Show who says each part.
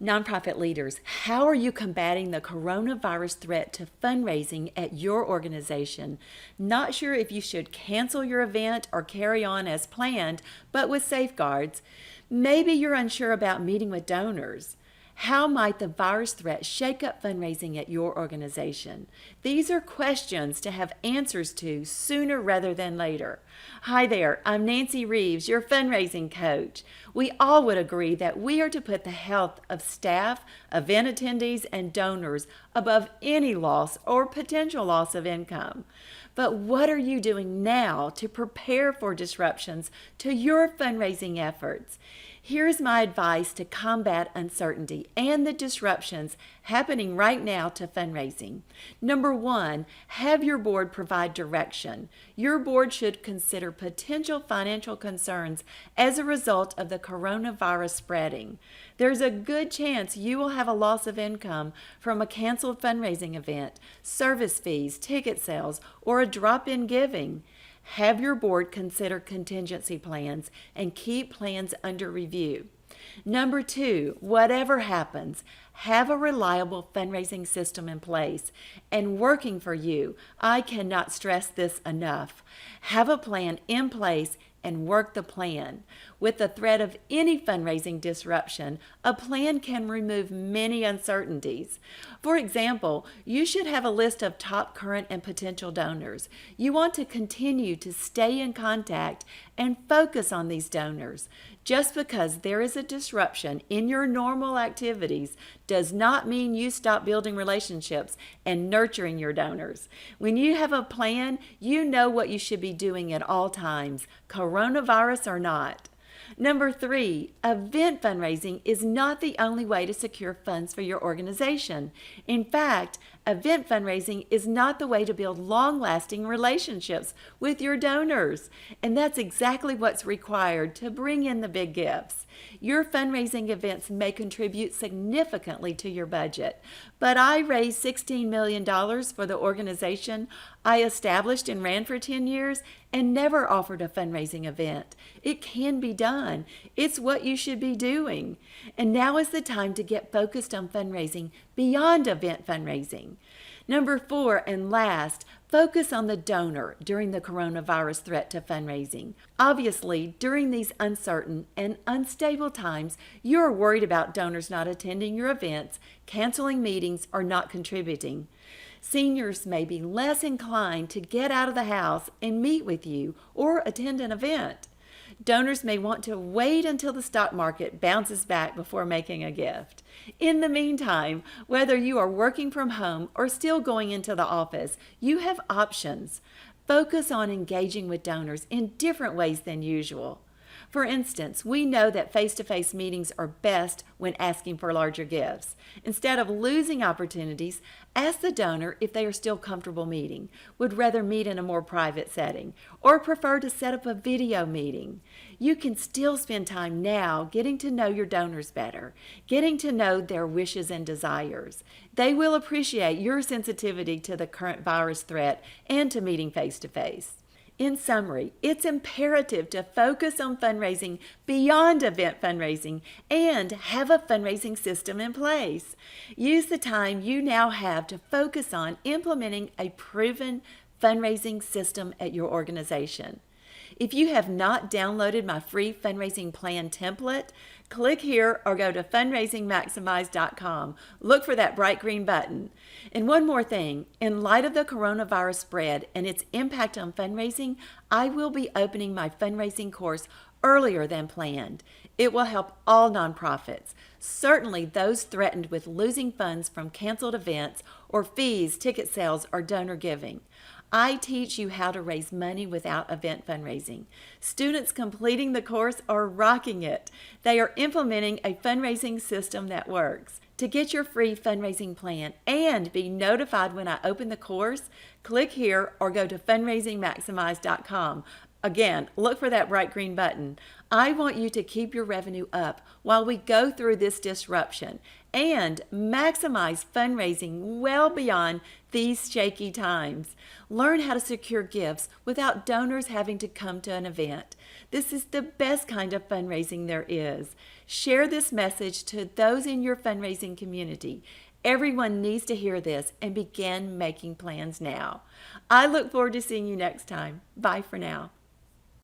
Speaker 1: Nonprofit leaders, how are you combating the coronavirus threat to fundraising at your organization? Not sure if you should cancel your event or carry on as planned, but with safeguards. Maybe you're unsure about meeting with donors. How might the virus threat shake up fundraising at your organization? These are questions to have answers to sooner rather than later. Hi there, I'm Nancy Reeves, your fundraising coach. We all would agree that we are to put the health of staff, event attendees, and donors above any loss or potential loss of income. But what are you doing now to prepare for disruptions to your fundraising efforts? Here's my advice to combat uncertainty and the disruptions happening right now to fundraising. Number one, have your board provide direction. Your board should consider potential financial concerns as a result of the coronavirus spreading. There's a good chance you will have a loss of income from a canceled fundraising event, service fees, ticket sales, or a drop in giving. Have your board consider contingency plans and keep plans under review. Number two, whatever happens, have a reliable fundraising system in place and working for you. I cannot stress this enough. Have a plan in place and work the plan. With the threat of any fundraising disruption, a plan can remove many uncertainties. For example, you should have a list of top current and potential donors. You want to continue to stay in contact and focus on these donors. Just because there is a disruption in your normal activities does not mean you stop building relationships and nurturing your donors. When you have a plan, you know what you should be doing at all times, coronavirus or not. Number three, event fundraising is not the only way to secure funds for your organization. In fact, event fundraising is not the way to build long-lasting relationships with your donors. And that's exactly what's required to bring in the big gifts. Your fundraising events may contribute significantly to your budget, but I raised $16 million for the organization I established and ran for 10 years and never offered a fundraising event. It can be done. It's what you should be doing. And now is the time to get focused on fundraising beyond event fundraising. Number four and last, focus on the donor during the coronavirus threat to fundraising. Obviously, during these uncertain and unstable times, you're worried about donors not attending your events, canceling meetings, or not contributing. Seniors may be less inclined to get out of the house and meet with you or attend an event. Donors may want to wait until the stock market bounces back before making a gift. In the meantime, whether you are working from home or still going into the office, you have options. Focus on engaging with donors in different ways than usual. For instance, we know that face-to-face meetings are best when asking for larger gifts. Instead of losing opportunities, ask the donor if they are still comfortable meeting, would rather meet in a more private setting, or prefer to set up a video meeting. You can still spend time now getting to know your donors better, getting to know their wishes and desires. They will appreciate your sensitivity to the current virus threat and to meeting face-to-face. In summary, it's imperative to focus on fundraising beyond event fundraising and have a fundraising system in place. Use the time you now have to focus on implementing a proven fundraising system at your organization. If you have not downloaded my free fundraising plan template, click here or go to fundraisingmaximize.com. Look for that bright green button. And one more thing, in light of the coronavirus spread and its impact on fundraising, I will be opening my fundraising course earlier than planned. It will help all nonprofits, certainly those threatened with losing funds from canceled events or fees, ticket sales, or donor giving. I teach you how to raise money without event fundraising. Students completing the course are rocking it. They are implementing a fundraising system that works. To get your free fundraising plan and be notified when I open the course, click here or go to fundraisingmaximize.com. Again, look for that bright green button. I want you to keep your revenue up while we go through this disruption and maximize fundraising well beyond these shaky times. Learn how to secure gifts without donors having to come to an event. This is the best kind of fundraising there is. Share this message to those in your fundraising community. Everyone needs to hear this and begin making plans now. I look forward to seeing you next time. Bye for now.